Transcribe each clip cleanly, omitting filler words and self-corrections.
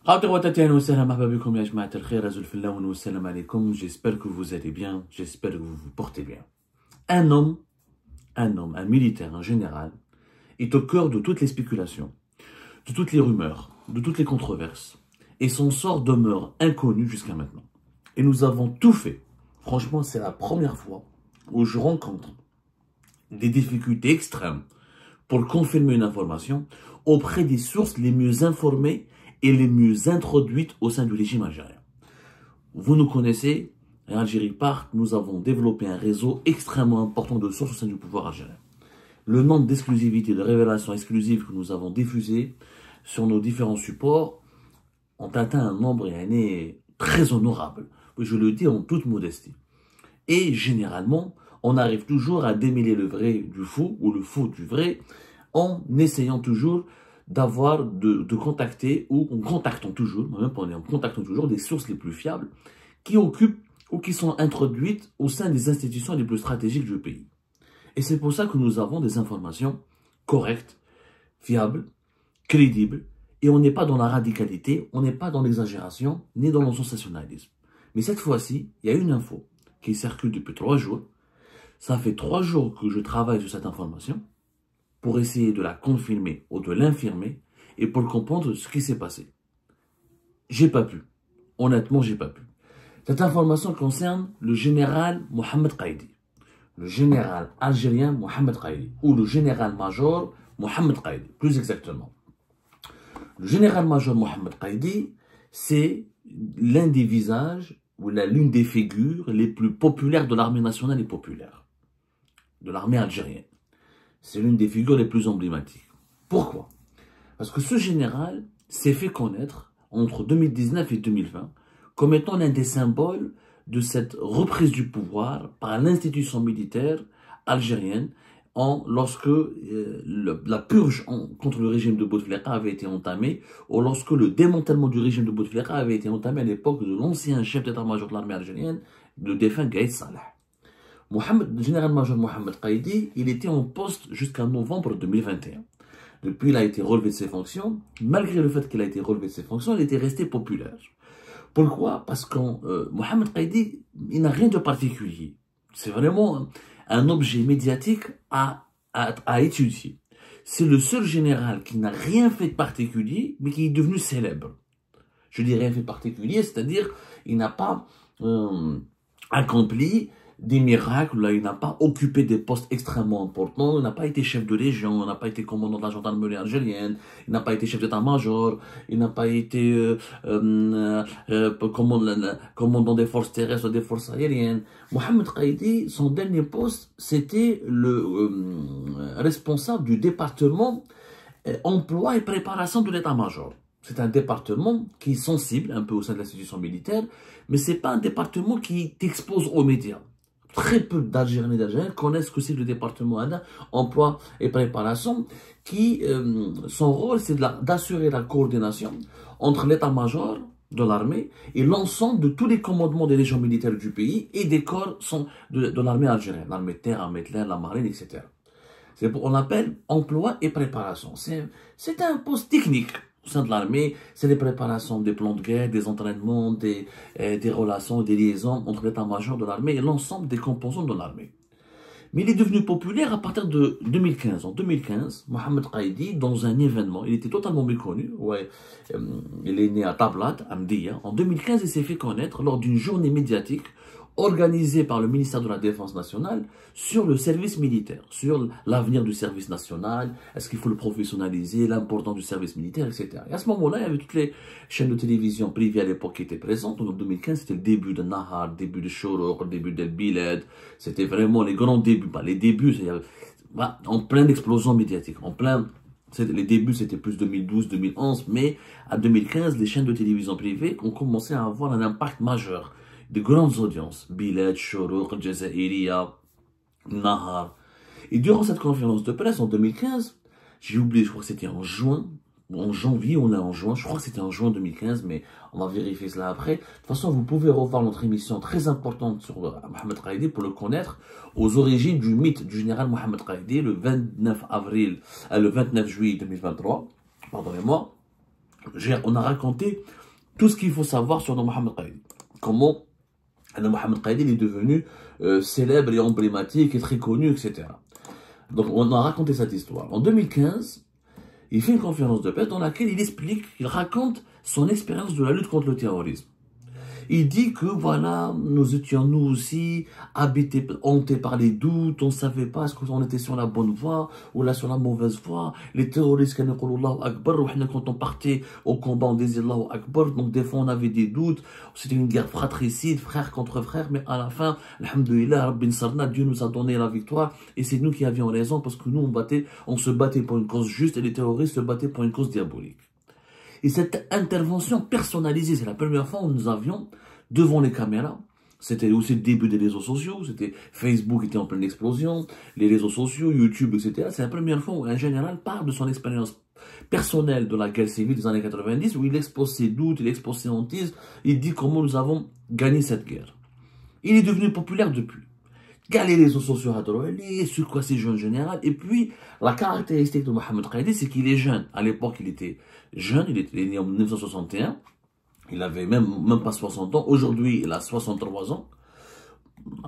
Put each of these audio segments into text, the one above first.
J'espère que vous allez bien, j'espère que vous vous portez bien. Un militaire, un général, est au cœur de toutes les spéculations, de toutes les rumeurs, de toutes les controverses. Et son sort demeure inconnu jusqu'à maintenant. Et nous avons tout fait. Franchement, c'est la première fois où je rencontre des difficultés extrêmes pour confirmer une information auprès des sources les mieux informées et les mieux introduites au sein du régime algérien. Vous nous connaissez, à Algérie Part, nous avons développé un réseau extrêmement important de sources au sein du pouvoir algérien. Le nombre d'exclusivités, de révélations exclusives que nous avons diffusées sur nos différents supports ont atteint un nombre très honorable. Je le dis en toute modestie. Et généralement, on arrive toujours à démêler le vrai du faux ou le faux du vrai en essayant toujours de contacter, ou en contactant toujours, en contactant toujours des sources les plus fiables qui occupent ou qui sont introduites au sein des institutions les plus stratégiques du pays. Et c'est pour ça que nous avons des informations correctes, fiables, crédibles, et on n'est pas dans la radicalité, on n'est pas dans l'exagération, ni dans le sensationnalisme. Mais cette fois-ci, il y a une info qui circule depuis 3 jours. Ça fait 3 jours que je travaille sur cette information pour essayer de la confirmer ou de l'infirmer et pour comprendre ce qui s'est passé. J'ai pas pu. Honnêtement, j'ai pas pu. Cette information concerne le général Mohamed Qaïdi, le général algérien Mohamed Qaïdi, ou le général-major Mohamed Qaïdi, plus exactement. Le général-major Mohamed Qaïdi, c'est l'un des visages ou l'une des figures les plus populaires de l'armée nationale et populaire, de l'armée algérienne. C'est l'une des figures les plus emblématiques. Pourquoi? Parce que ce général s'est fait connaître entre 2019 et 2020 comme étant l'un des symboles de cette reprise du pouvoir par l'institution militaire algérienne lorsque la purge contre le régime de Bouteflika avait été entamée, ou lorsque le démantèlement du régime de Bouteflika avait été entamé à l'époque de l'ancien chef d'état-major de l'armée algérienne, le défunt Gaïd Salah. Le général-major Mohamed Qaïdi, il était en poste jusqu'à novembre 2021. Depuis, il a été relevé de ses fonctions. Malgré le fait qu'il a été relevé de ses fonctions, il était resté populaire. Pourquoi? Parce que Mohamed Qaïdi, il n'a rien de particulier. C'est vraiment un objet médiatique à étudier. C'est le seul général qui n'a rien fait de particulier, mais qui est devenu célèbre. Je dis rien fait de particulier, c'est-à-dire il n'a pas accompli des miracles, là, il n'a pas occupé des postes extrêmement importants, il n'a pas été chef de légion, il n'a pas été commandant de la gendarmerie algérienne, il n'a pas été chef d'état-major, il n'a pas été commandant des forces terrestres ou des forces aériennes. Mohamed Qaïdi, son dernier poste, c'était le responsable du département emploi et préparation de l'état-major. C'est un département qui est sensible un peu au sein de l'institution militaire, mais c'est pas un département qui t'expose aux médias. Très peu d'Algériens et d'Algériens connaissent ce que c'est le département emploi et préparation, qui, son rôle, c'est d'assurer la coordination entre l'état-major de l'armée et l'ensemble de tous les commandements des légions militaires du pays et des corps de l'armée algérienne, l'armée de terre, l'armée de l'air, la marine, etc. On l'appelle emploi et préparation. C'est un poste technique au sein de l'armée, c'est les préparations des plans de guerre, des entraînements, des relations, des liaisons entre l'état-major de l'armée et l'ensemble des composants de l'armée. Mais il est devenu populaire à partir de 2015. En 2015, Mohamed Qaïdi, dans un événement, il était totalement méconnu. Il est né à Tablat, à Mdia. En 2015, il s'est fait connaître lors d'une journée médiatique organisée par le ministère de la Défense nationale sur le service militaire, sur l'avenir du service national, est-ce qu'il faut le professionnaliser, l'importance du service militaire, etc. Et à ce moment-là, il y avait toutes les chaînes de télévision privées à l'époque qui étaient présentes. Donc en 2015, c'était le début de Nahar, le début de Shorouk, le début d'El Bilad. C'était vraiment les grands débuts. Les débuts, en pleine explosion médiatique, les débuts, c'était plus 2012, 2011, mais à 2015, les chaînes de télévision privées ont commencé à avoir un impact majeur. De grandes audiences, Bilad, Shorouk, Jazairiya, Nahar. Et durant cette conférence de presse en 2015, j'ai oublié, je crois que c'était en juin, en janvier, on est en juin, je crois que c'était en juin 2015, mais on va vérifier cela après. De toute façon, vous pouvez revoir notre émission très importante sur Mohamed Qaïdi pour le connaître, aux origines du mythe du général Mohamed Qaïdi, le 29 juillet 2023, pardonnez-moi. On a raconté tout ce qu'il faut savoir sur Mohamed Qaïdi. Comment Mohamed Qaïdi est devenu célèbre et emblématique et très connu, etc. Donc on a raconté cette histoire. En 2015, il fait une conférence de presse dans laquelle il raconte son expérience de la lutte contre le terrorisme. Il dit que voilà, nous étions nous aussi habités, hantés par les doutes, on ne savait pas est-ce qu'on était sur la bonne voie ou là sur la mauvaise voie. Les terroristes, quand on partait au combat, on disait Allahu Akbar, donc des fois on avait des doutes, c'était une guerre fratricide, frère contre frère, mais à la fin, alhamdoulilah, Rabbi Nsarna, Dieu nous a donné la victoire et c'est nous qui avions raison parce que nous on se battait pour une cause juste et les terroristes se battaient pour une cause diabolique. Et cette intervention personnalisée, c'est la première fois où nous avions, devant les caméras, c'était aussi le début des réseaux sociaux, c'était Facebook était en pleine explosion, les réseaux sociaux, YouTube, etc. C'est la première fois où un général parle de son expérience personnelle de la guerre civile des années 90, où il expose ses doutes, il expose ses hantises, il dit comment nous avons gagné cette guerre. Il est devenu populaire depuis. Les réseaux sociaux, sur quoi c'est jeune général. Et puis, la caractéristique de Mohamed Qaïdi, c'est qu'il est jeune. À l'époque, il était jeune, il était né en 1961. Il avait même pas 60 ans. Aujourd'hui, il a 63 ans.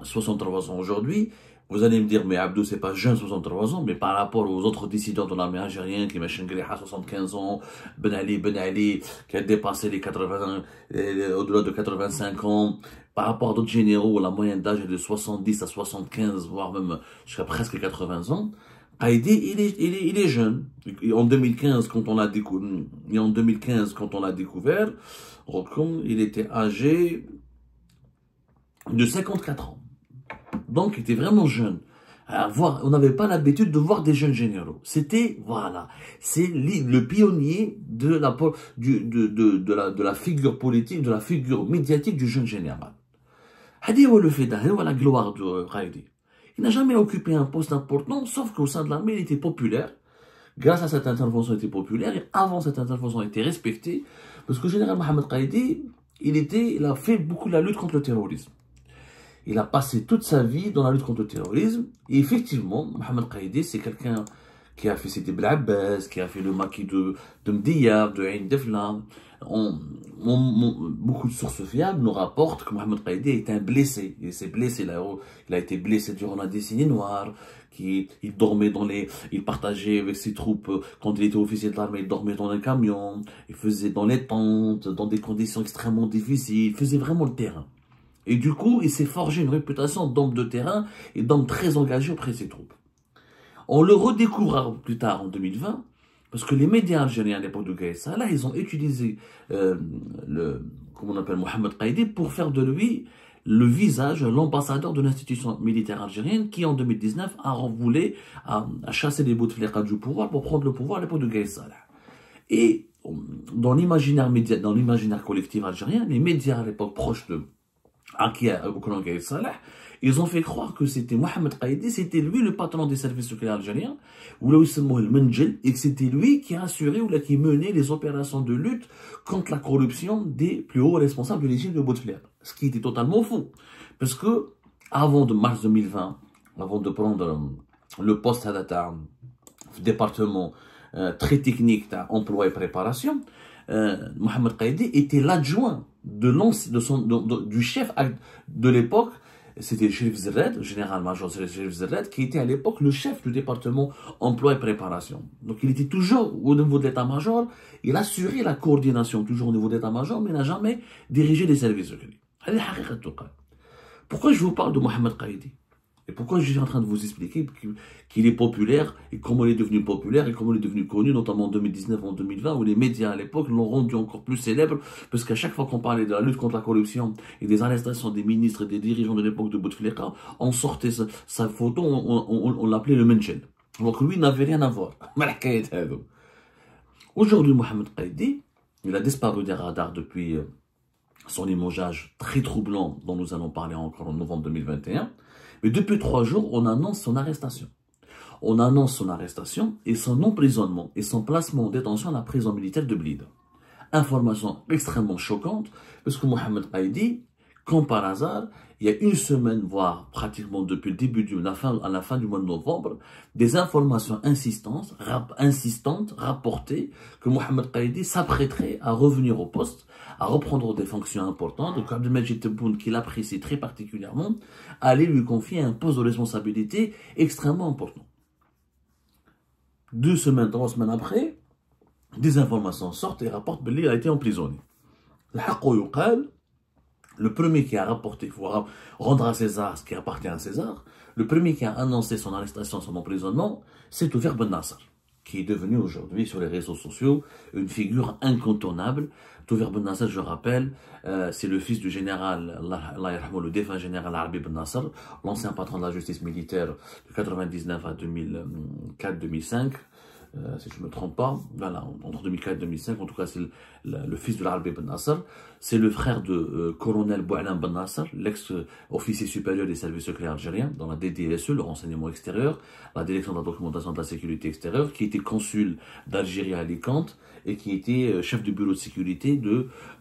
63 ans aujourd'hui. Vous allez me dire, mais Abdou, c'est pas jeune, 63 ans, mais par rapport aux autres dissidents de l'armée algérienne, qui Machine à 75 ans, Ben Ali, qui a dépassé les 80, au-delà de 85 ans, par rapport à d'autres généraux où la moyenne d'âge est de 70 à 75, voire même jusqu'à presque 80 ans, Qaïdi, il est jeune. Et en 2015, quand on l'a découvert, il était âgé de 54 ans. Donc, il était vraiment jeune. On n'avait pas l'habitude de voir des jeunes généraux. C'était, voilà, c'est le pionnier de la figure politique, de la figure médiatique du jeune général. Hadi le fait la gloire de Qaïdi. Il n'a jamais occupé un poste important, sauf qu'au sein de l'armée, il était populaire. Grâce à cette intervention, il était populaire. Et avant cette intervention, il était respecté. Parce que le général Mohamed Qaïdi, il a fait beaucoup de la lutte contre le terrorisme. Il a passé toute sa vie dans la lutte contre le terrorisme. Et effectivement, Mohamed Qaïdi, c'est quelqu'un qui a fait Sidi Bel Abbas, qui a fait le maquis de Mdiyab, de Ain Defla. Beaucoup de sources fiables nous rapportent que Mohamed Qaïdi est un blessé. Il s'est blessé là. Il a été blessé durant la décennie noire. Il dormait il partageait avec ses troupes, quand il était officier de l'armée, il dormait dans un camion. Il faisait dans les tentes, dans des conditions extrêmement difficiles. Il faisait vraiment le terrain. Et du coup, il s'est forgé une réputation d'homme de terrain et d'homme très engagé auprès de ses troupes. On le redécouvrira plus tard en 2020, parce que les médias algériens à l'époque de Gaïd Salah, ils ont utilisé Mohamed Qaïdi pour faire de lui le visage, l'ambassadeur de l'institution militaire algérienne qui en 2019 a chassé les Bouteflika du pouvoir pour prendre le pouvoir à l'époque de Gaïd Salah. Et dans l'imaginaire collectif algérien, les médias à l'époque proches de Gaïd Salah, ils ont fait croire que c'était Mohamed Qaïdi, c'était lui le patron des services secrets algériens, et que c'était lui qui assurait ou qui menait les opérations de lutte contre la corruption des plus hauts responsables du régime de Bouteflika. Ce qui était totalement faux. Parce que, avant de mars 2020, avant de prendre le poste à la département très technique d'emploi et préparation, Mohamed Qaïdi était l'adjoint du chef de l'époque. C'était Chérif Zerred, général-major Chérif Zerred, qui était à l'époque le chef du département emploi et préparation. Donc il était toujours au niveau de l'état-major, il assurait la coordination toujours au niveau de l'état-major, mais il n'a jamais dirigé les services secrets. Pourquoi je vous parle de Mohamed Qaïdi? Et pourquoi je suis en train de vous expliquer qu'il est populaire et comment il est devenu populaire et comment il est devenu connu, notamment en 2019 en 2020, où les médias à l'époque l'ont rendu encore plus célèbre, parce qu'à chaque fois qu'on parlait de la lutte contre la corruption et des arrestations des ministres et des dirigeants de l'époque de Bouteflika, on sortait sa photo, on l'appelait le Menchel. Donc lui n'avait rien à voir. Aujourd'hui, Mohamed Qaïdi, il a disparu des radars depuis son limogeage très troublant dont nous allons parler encore en novembre 2021. Mais depuis 3 jours, on annonce son arrestation. On annonce son arrestation et son emprisonnement et son placement en détention à la prison militaire de Blida. Information extrêmement choquante, parce que Mohamed Qaïdi Comme par hasard, il y a une semaine, voire pratiquement depuis le début à la fin du mois de novembre, des informations insistantes rapportées que Mohamed Qaïdi s'apprêterait à revenir au poste, à reprendre des fonctions importantes. Donc Abdelmajid Tebboune, qui l'apprécie très particulièrement, allait lui confier un poste de responsabilité extrêmement important. 2 semaines, 3 semaines après, des informations sortent et rapportent qu'il a été emprisonné. Le premier qui a rapporté, il faut rendre à César ce qui appartient à César, le premier qui a annoncé son arrestation, son emprisonnement, c'est Toufer Ben Nasser, qui est devenu aujourd'hui sur les réseaux sociaux une figure incontournable. Toufer Ben Nasser, je rappelle, c'est le fils du général, le défunt général Arbi Ben Nasser, l'ancien patron de la justice militaire de 99 à 2004-2005. Si je ne me trompe pas, voilà, entre 2004 et 2005, en tout cas c'est le fils de l'Arbi Ben Nasser, c'est le frère de colonel Boualam Ben Nasser, l'ex-officier supérieur des services secrets algériens dans la DDSE, le renseignement extérieur, la direction de la documentation de la sécurité extérieure, qui était consul d'Algérie à Alicante et qui était chef du bureau de sécurité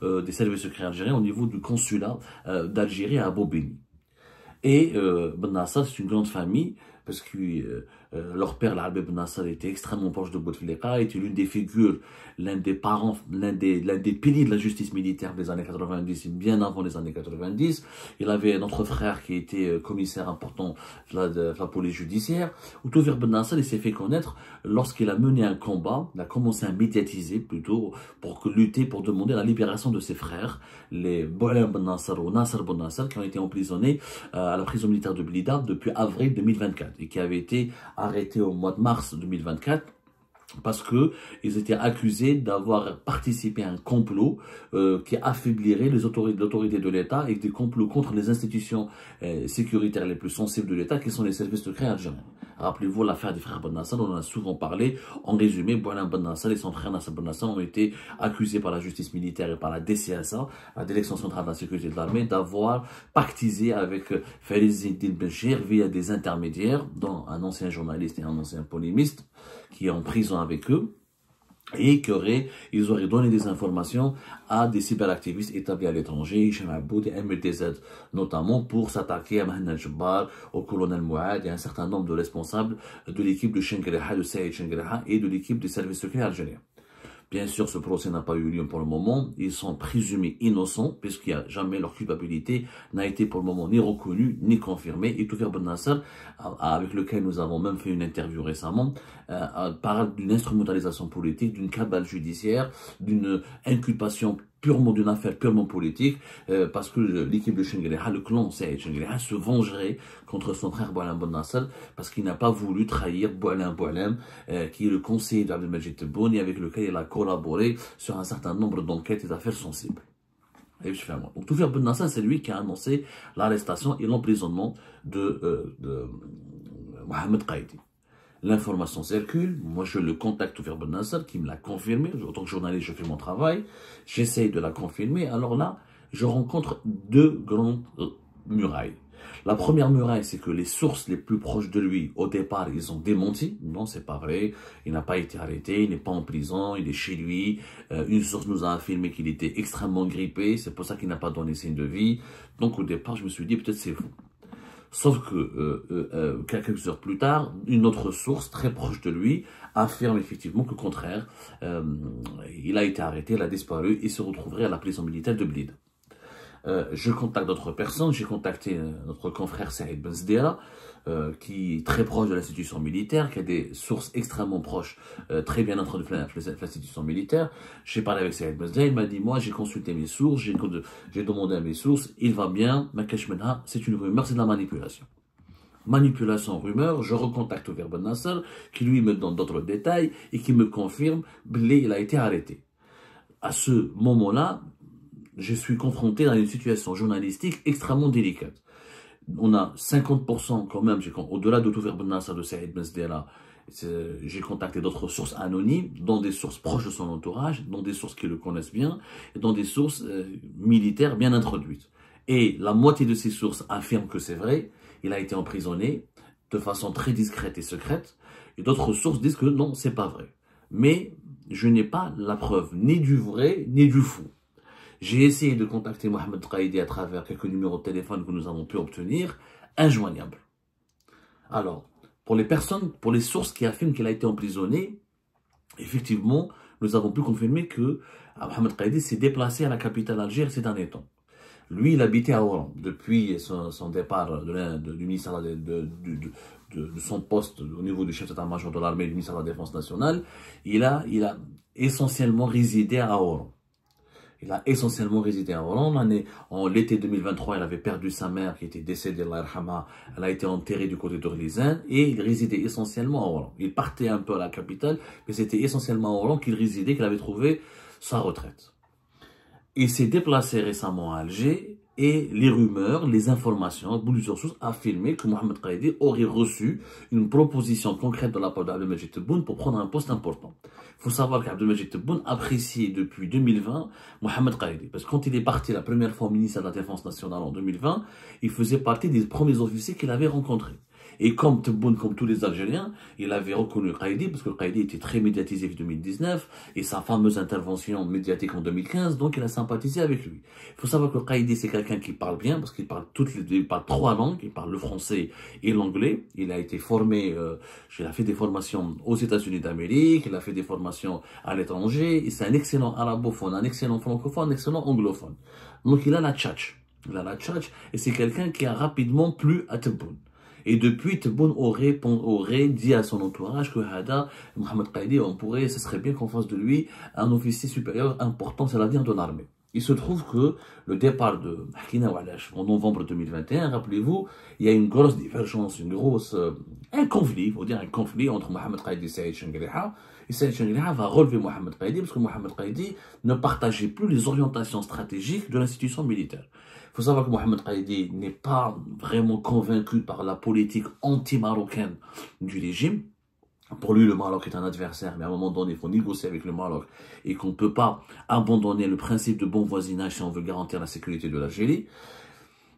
des services secrets algériens au niveau du consulat d'Algérie à Bobigny. Et Ben Nasser, c'est une grande famille, parce que leur père, l'Arbi Ben Nasser, était extrêmement proche de Bouteflika, était l'une des figures, l'un des piliers de la justice militaire des années 90, bien avant les années 90. Il avait un autre frère qui était commissaire important de la police judiciaire. Toufer Ben Nasser, il s'est fait connaître lorsqu'il a mené un combat, il a commencé à médiatiser plutôt, pour lutter, pour demander la libération de ses frères, les Boualam Ben Nasser ou Nasser Ben Nasser, qui ont été emprisonnés à la prison militaire de Blida depuis avril 2024 et qui avaient été arrêtés au mois de mars 2024 parce qu'ils étaient accusés d'avoir participé à un complot qui affaiblirait l'autorité de l'État et des complots contre les institutions sécuritaires les plus sensibles de l'État, qui sont les services secrets algériens. Rappelez-vous l'affaire des frères Ben Nasser, on en a souvent parlé. En résumé, Boualam Ben Nasser et son frère Nasser Ben Nasser ont été accusés par la justice militaire et par la DCSA, la Direction centrale de la sécurité de l'armée, d'avoir pactisé avec Fariz Eddine Benchir via des intermédiaires, dont un ancien journaliste et un ancien polémiste, qui est en prison avec eux, et ils auraient donné des informations à des cyberactivistes établis à l'étranger, Hicham Aboud et MLTZ, notamment pour s'attaquer à Mahanna Jabbar, au colonel Mouad et un certain nombre de responsables de l'équipe de Chengreha, de Saïd Chengreha et de l'équipe des services secrets algériens. Bien sûr, ce procès n'a pas eu lieu pour le moment. Ils sont présumés innocents, puisqu'il n'y a jamais leur culpabilité n'a été pour le moment ni reconnue, ni confirmée. Et Toufer Ben Nasser, avec lequel nous avons même fait une interview récemment, parle d'une instrumentalisation politique, d'une cabale judiciaire, d'une inculpation d'une affaire purement politique, parce que l'équipe de Chengreha, le clan Saïd Chengreha, se vengerait contre son frère Boualam Ben Nasser, parce qu'il n'a pas voulu trahir Boualam, qui est le conseiller d'Abdelmajid Tebboune et avec lequel il a collaboré sur un certain nombre d'enquêtes et d'affaires sensibles. Donc Toufer Ben Nasser, c'est lui qui a annoncé l'arrestation et l'emprisonnement de Mohamed Qaïdi. L'information circule, moi je le contacte Toufer Ben Nasser qui me l'a confirmé, en tant que journaliste je fais mon travail, j'essaye de la confirmer, alors là je rencontre 2 grandes murailles. La première muraille, c'est que les sources les plus proches de lui, au départ, ils ont démenti. Non, c'est pas vrai. Il n'a pas été arrêté, il n'est pas en prison, il est chez lui. Une source nous a affirmé qu'il était extrêmement grippé, c'est pour ça qu'il n'a pas donné signe de vie. Donc au départ, je me suis dit, peut-être c'est faux. Sauf que quelques heures plus tard, une autre source très proche de lui affirme effectivement qu'au contraire, il a été arrêté, il a disparu et se retrouverait à la prison militaire de Blida. Je contacte d'autres personnes, j'ai contacté notre confrère Saïd Ben Zdera, qui est très proche de l'institution militaire, qui a des sources extrêmement proches, très bien introduites de l'institution militaire. J'ai parlé avec Saïd Ben Zdera, il m'a dit, moi j'ai consulté mes sources, j'ai demandé à mes sources, il va bien, ma kashmenha, c'est une rumeur, c'est de la manipulation. Manipulation, rumeur, je recontacte Toufer Ben Nasser, qui lui me donne d'autres détails et qui me confirme qu'il a été arrêté. À ce moment-là, je suis confronté à une situation journalistique extrêmement délicate. On a 50% quand même, au-delà de Toufer Ben Nasser, de Saïd Ben Zdera, j'ai contacté d'autres sources anonymes, dont des sources proches de son entourage, dont des sources qui le connaissent bien, et dont des sources militaires bien introduites. Et la moitié de ces sources affirment que c'est vrai, il a été emprisonné de façon très discrète et secrète, et d'autres sources disent que non, c'est pas vrai. Mais je n'ai pas la preuve ni du vrai, ni du faux. J'ai essayé de contacter Mohamed Qaïdi à travers quelques numéros de téléphone que nous avons pu obtenir, injoignable. Alors, pour les sources qui affirment qu'il a été emprisonné, effectivement, nous avons pu confirmer que Mohamed Qaïdi s'est déplacé à la capitale Alger ces derniers temps. Lui, il habitait à Oran depuis son départ du ministère de son poste au niveau du chef d'état-major de l'armée du ministère de la Défense nationale. Il a essentiellement résidé à Oran. Il a essentiellement résidé à Oran. En l'été 2023, il avait perdu sa mère qui était décédée, Allah yarhamha. Elle a été enterrée du côté d'Orléans et il résidait essentiellement à Oran. Il partait un peu à la capitale, mais c'était essentiellement à Oran qu'il résidait, qu'il avait trouvé sa retraite. Il s'est déplacé récemment à Alger et les rumeurs, les informations, plusieurs sources affirmaient que Mohamed Qaïdi aurait reçu une proposition concrète de la part d'Abdelmajid Tebboune pour prendre un poste important. Il faut savoir qu'Abdelmajid Tebboune appréciait depuis 2020 Mohamed Qaïdi. Parce que quand il est parti la première fois au ministère de la Défense nationale en 2020, il faisait partie des premiers officiers qu'il avait rencontrés. Et comme Tebboune, comme tous les Algériens, il avait reconnu Qaïdi, parce que Qaïdi était très médiatisé en 2019, et sa fameuse intervention médiatique en 2015, donc il a sympathisé avec lui. Il faut savoir que Qaïdi, c'est quelqu'un qui parle bien, parce qu'il parle il parle 3 langues, il parle le français et l'anglais. Il a été formé, il a fait des formations aux États-Unis d'Amérique, il a fait des formations à l'étranger, et c'est un excellent arabophone, un excellent francophone, un excellent anglophone. Donc il a la tchatch. Il a la tchatch, et c'est quelqu'un qui a rapidement plu à Tebboune. Et depuis, Tebboune aurait dit à son entourage que Mohamed Qaïdi, ce serait bien qu'on fasse de lui un officier supérieur important, c'est l'avenir de l'armée. Il se trouve que le départ de Hakina Walash en novembre 2021, rappelez-vous, il y a une grosse divergence, un conflit, il faut dire un conflit entre Mohamed Qaïdi et Saïd Chengueriha. Et Saïd Chengueriha va relever Mohamed Qaïdi parce que Mohamed Qaïdi ne partageait plus les orientations stratégiques de l'institution militaire. Il faut savoir que Mohamed Qaïdi n'est pas vraiment convaincu par la politique anti-marocaine du régime. Pour lui, le Maroc est un adversaire, mais à un moment donné, il faut négocier avec le Maroc et qu'on ne peut pas abandonner le principe de bon voisinage si on veut garantir la sécurité de l'Algérie.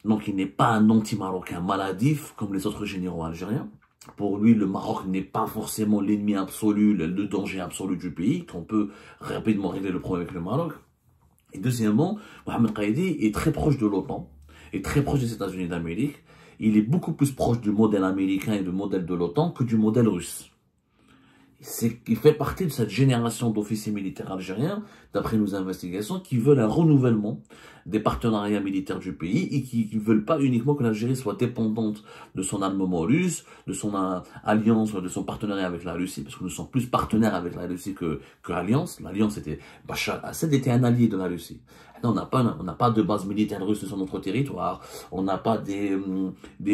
Donc, il n'est pas un anti-marocain maladif comme les autres généraux algériens. Pour lui, le Maroc n'est pas forcément l'ennemi absolu, le danger absolu du pays, qu'on peut rapidement régler le problème avec le Maroc. Et deuxièmement, Mohamed Qaïdi est très proche de l'OTAN, est très proche des États-Unis d'Amérique. Il est beaucoup plus proche du modèle américain et du modèle de l'OTAN que du modèle russe. Il fait partie de cette génération d'officiers militaires algériens, d'après nos investigations, qui veulent un renouvellement des partenariats militaires du pays et qui ne veulent pas uniquement que l'Algérie soit dépendante de son armement russe, de son alliance, de son partenariat avec la Russie, parce que nous sommes plus partenaires avec la Russie que alliance. L'alliance était, Bachar Assad était un allié de la Russie. On n'a pas de base militaire russe sur notre territoire. On n'a pas des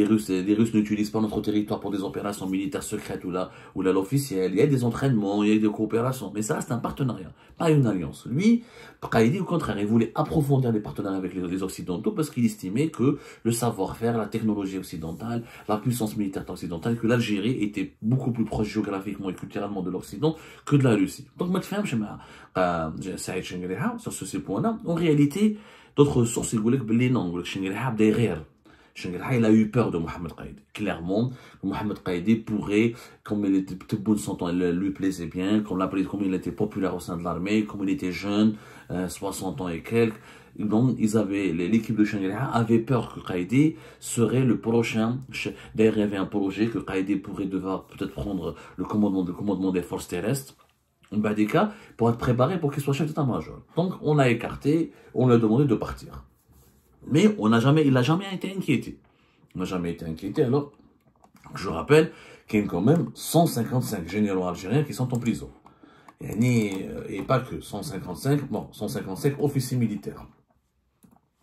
Russes n'utilisent pas notre territoire pour des opérations militaires secrètes ou là l'officiel. Il y a des entraînements, il y a des coopérations. Mais ça reste un partenariat, pas une alliance. Lui, Qaïdi, au contraire, il voulait approfondir les partenariats avec les Occidentaux parce qu'il estimait que le savoir-faire, la technologie occidentale, la puissance militaire occidentale, que l'Algérie était beaucoup plus proche géographiquement et culturellement de l'Occident que de la Russie. Donc, moi, je fais Saïd Chengueriha sur ce point-là. En réalité, d'autres sources, ils voulaient que les noms, Chengueriha derrière. Chengueriha, il a eu peur de Mohamed Qaïdi. Clairement, Mohamed Qaïdi pourrait, comme il était de bonne santé, il lui plaisait bien, comme il était populaire au sein de l'armée, comme il était jeune, 60 ans et quelques. Donc, l'équipe de Chengueriha avait peur que Qaïdi serait le prochain. D'ailleurs, il y avait un projet que Qaïdi pourrait devoir peut-être prendre le commandement des forces terrestres. Des cas, pour être préparé pour qu'il soit chef d'état-major. Donc, on l'a écarté, on lui a demandé de partir. Mais il n'a jamais été inquiété. On n'a jamais été inquiété, alors, je rappelle qu'il y a quand même 155 généraux algériens qui sont en prison. Et pas que, 155 officiers militaires.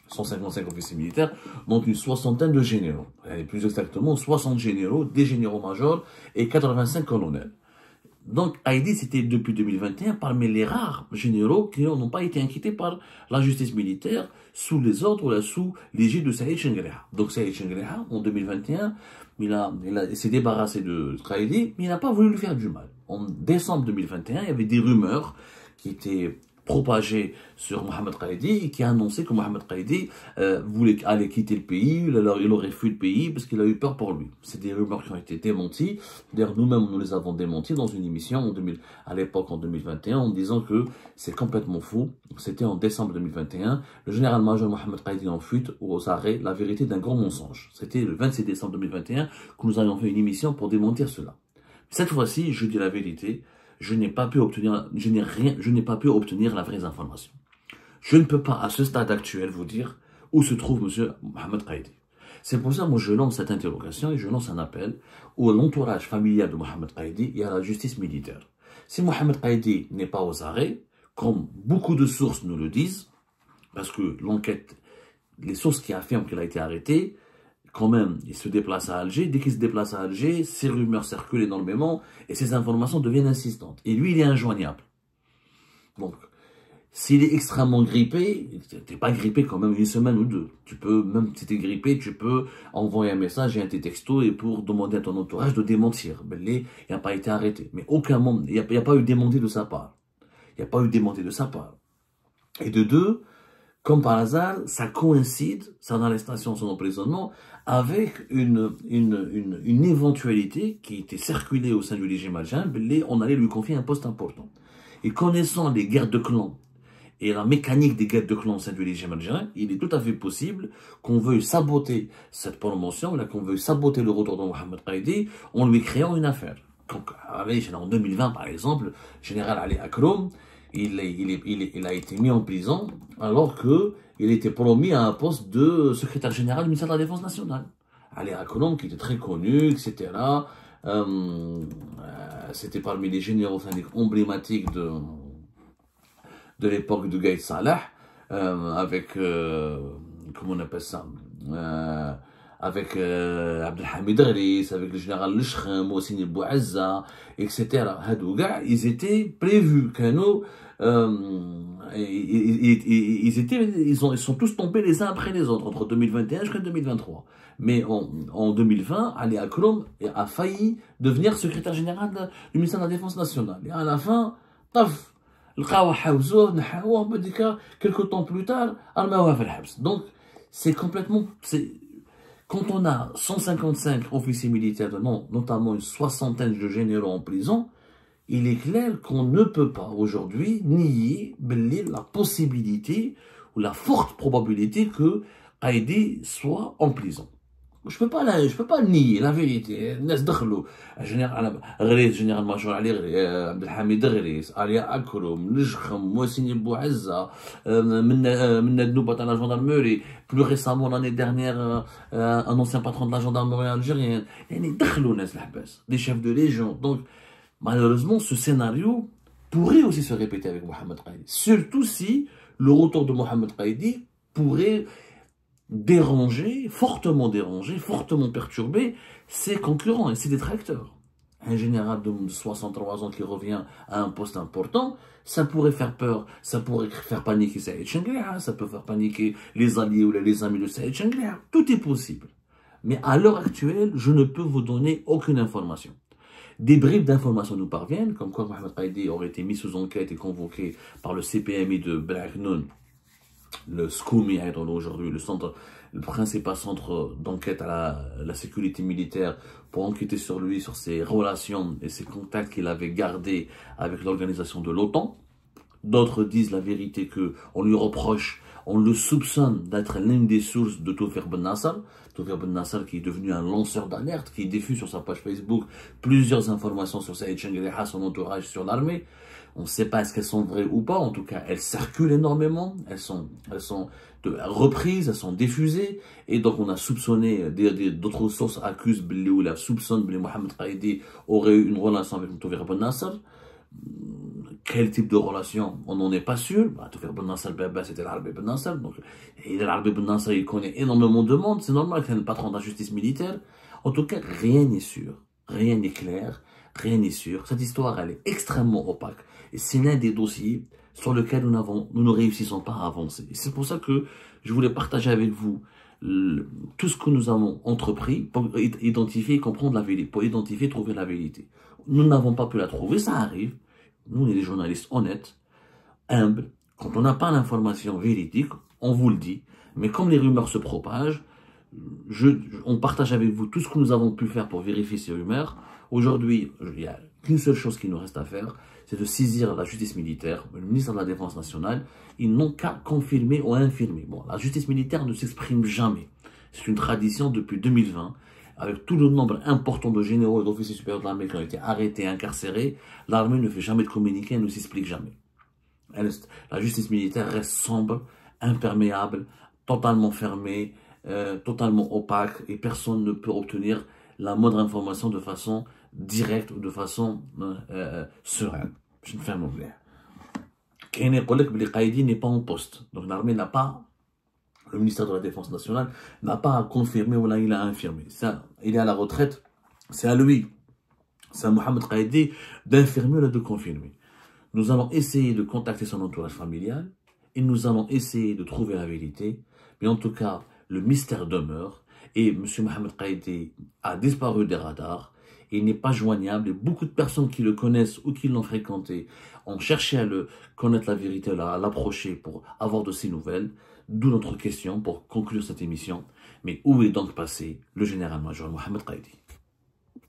155 officiers militaires, donc une soixantaine de généraux. Et plus exactement, 60 généraux, des généraux-majors et 85 colonels. Donc, Qaïdi, c'était depuis 2021 parmi les rares généraux qui n'ont pas été inquiétés par la justice militaire sous les ordres ou sous l'égide de Saïd Chengueriha. Donc, Saïd Chengueriha, en 2021, il s'est débarrassé de Qaïdi, mais il n'a pas voulu lui faire du mal. En décembre 2021, il y avait des rumeurs qui étaient propagé sur Mohamed Qaïdi et qui a annoncé que Mohamed Qaïdi allait quitter le pays, il aurait fui le pays parce qu'il a eu peur pour lui. C'est des rumeurs qui ont été démenties. D'ailleurs, nous-mêmes, nous les avons démenties dans une émission à l'époque en 2021 en disant que c'est complètement faux. C'était en décembre 2021. Le général-major Mohamed Qaïdi en fuite aux arrêts, la vérité d'un grand mensonge. C'était le 26 décembre 2021 que nous avions fait une émission pour démentir cela. Cette fois-ci, je dis la vérité. Je n'ai pas pu obtenir la vraie information. Je ne peux pas, à ce stade actuel, vous dire où se trouve M. Mohamed Qaïdi. C'est pour ça que moi je lance cette interrogation et je lance un appel à l'entourage familial de Mohamed Qaïdi et à la justice militaire. Si Mohamed Qaïdi n'est pas aux arrêts, comme beaucoup de sources nous le disent, parce que l'enquête, les sources qui affirment qu'il a été arrêté, quand même, il se déplace à Alger. Dès qu'il se déplace à Alger, ces rumeurs circulent énormément et ces informations deviennent insistantes. Et lui, il est injoignable. Donc, s'il est extrêmement grippé, t'es pas grippé quand même une semaine ou deux. Tu peux, même si t'es grippé, tu peux envoyer un message et un texto et pour demander à ton entourage de démentir. Ben, il n'a pas été arrêté. Mais aucun monde, il n'y a pas eu démenti de sa part. Il n'y a pas eu démenti de sa part. Et de deux, comme par hasard, ça coïncide, son arrestation, son emprisonnement, avec une éventualité qui était circulée au sein du régime algérien, on allait lui confier un poste important. Et connaissant les guerres de clans et la mécanique des guerres de clans au sein du régime algérien, il est tout à fait possible qu'on veuille saboter cette promotion, qu'on veuille saboter le retour de Mohamed Qaïdi en lui créant une affaire. Donc, en 2020, par exemple, le général Ali Akrom, il a été mis en prison alors qu'il était promis à un poste de secrétaire général du ministère de la Défense nationale. Ali Akrom, qui était très connu, etc. C'était parmi les généraux syndics emblématiques de l'époque de Gaïd Salah, avec, comment on appelle ça, avec Abdelhamid Ghris, avec le général Lechrem, Moussine Bouazza, etc. Ils étaient prévus, ils sont tous tombés les uns après les autres, entre 2021 jusqu'à 2023. Mais en 2020, Ali Akrom a failli devenir secrétaire général du ministère de la Défense nationale. Et à la fin, paf, quelques temps plus tard, donc c'est complètement... Quand on a 155 officiers militaires, notamment une soixantaine de généraux en prison, il est clair qu'on ne peut pas aujourd'hui nier la possibilité ou la forte probabilité que Qaïdi soit en prison. Je peux pas nier la vérité. Général-major Ali Abdelhamid Ghris, Ali Akrom, Lechrem, Moussine Bouazza, Menad Noubat à la gendarmerie, plus récemment l'année dernière, un ancien patron de la gendarmerie algérienne. Des chefs de légion. Donc, malheureusement, ce scénario pourrait aussi se répéter avec Mohamed Qaïdi. Surtout si le retour de Mohamed Qaïdi pourrait fortement perturber ses concurrents et ses détracteurs. Un général de 63 ans qui revient à un poste important, ça pourrait faire peur, ça pourrait faire paniquer Saïd Chenglia, ça peut faire paniquer les alliés ou les amis de Saïd Chenglia. Tout est possible. Mais à l'heure actuelle, je ne peux vous donner aucune information. Des bribes d'informations nous parviennent, comme quoi Mohamed Qaïdi aurait été mis sous enquête et convoqué par le CPMI de Braknoun, le SCOUMI aujourd'hui, le principal centre d'enquête à la sécurité militaire, pour enquêter sur lui, sur ses relations et ses contacts qu'il avait gardés avec l'organisation de l'OTAN. D'autres disent la vérité qu'on lui reproche, on le soupçonne d'être l'une des sources de Tawfiq Ben Nasser. Tawfiq Ben Nasser qui est devenu un lanceur d'alerte, qui diffuse sur sa page Facebook plusieurs informations sur Saïd Chenglia, son entourage, sur l'armée. On ne sait pas est-ce qu'elles sont vraies ou pas, en tout cas elles circulent énormément, elles sont reprises, elles sont diffusées, et donc on a soupçonné, d'autres sources accusent ou la soupçonnent que Mohamed Qaïdi aurait eu une relation avec Tawfiq Ben Nasser. Quel type de relation, on n'en est pas sûr. Tawfiq Ben Nasser, c'était l'Arabie Ben Nasser, donc l'Arabie Ben Nasser, il connaît énormément de monde, c'est normal qu'il y ait le patron de la justice militaire. En tout cas, rien n'est sûr, rien n'est clair, rien n'est sûr. Cette histoire, elle est extrêmement opaque. Et c'est l'un des dossiers sur lequel nous ne réussissons pas à avancer. Et c'est pour ça que je voulais partager avec vous tout ce que nous avons entrepris pour identifier, comprendre la vérité, pour identifier, trouver la vérité. Nous n'avons pas pu la trouver, ça arrive. Nous, on est des journalistes honnêtes, humble. Quand on n'a pas l'information véridique, on vous le dit. Mais comme les rumeurs se propagent, on partage avec vous tout ce que nous avons pu faire pour vérifier ces rumeurs. Aujourd'hui, il n'y a qu'une seule chose qui nous reste à faire, c'est de saisir la justice militaire, le ministère de la Défense nationale. Ils n'ont qu'à confirmer ou infirmer. Bon, la justice militaire ne s'exprime jamais. C'est une tradition depuis 2020. Avec tout le nombre important de généraux et d'officiers supérieurs de l'armée qui ont été arrêtés et incarcérés, l'armée ne fait jamais de communiqué et ne s'explique jamais. La justice militaire reste sombre, imperméable, totalement fermée, totalement opaque, et personne ne peut obtenir la moindre information de façon directe ou de façon sereine. Je ne fais un oubli. Qaïdi n'est pas en poste. Donc l'armée n'a pas, le ministère de la Défense nationale n'a pas à confirmer ou là il a infirmé. Ça, il est à la retraite, c'est à lui, c'est à Mohamed Qaïdi d'infirmer ou de confirmer. Nous allons essayer de contacter son entourage familial et nous allons essayer de trouver la vérité. Mais en tout cas, le mystère demeure et M. Mohamed Qaïdi a disparu des radars. Il n'est pas joignable et beaucoup de personnes qui le connaissent ou qui l'ont fréquenté ont cherché à le connaître la vérité, à l'approcher pour avoir de ses nouvelles. D'où notre question pour conclure cette émission. Mais où est donc passé le général-major Mohamed Qaïdi?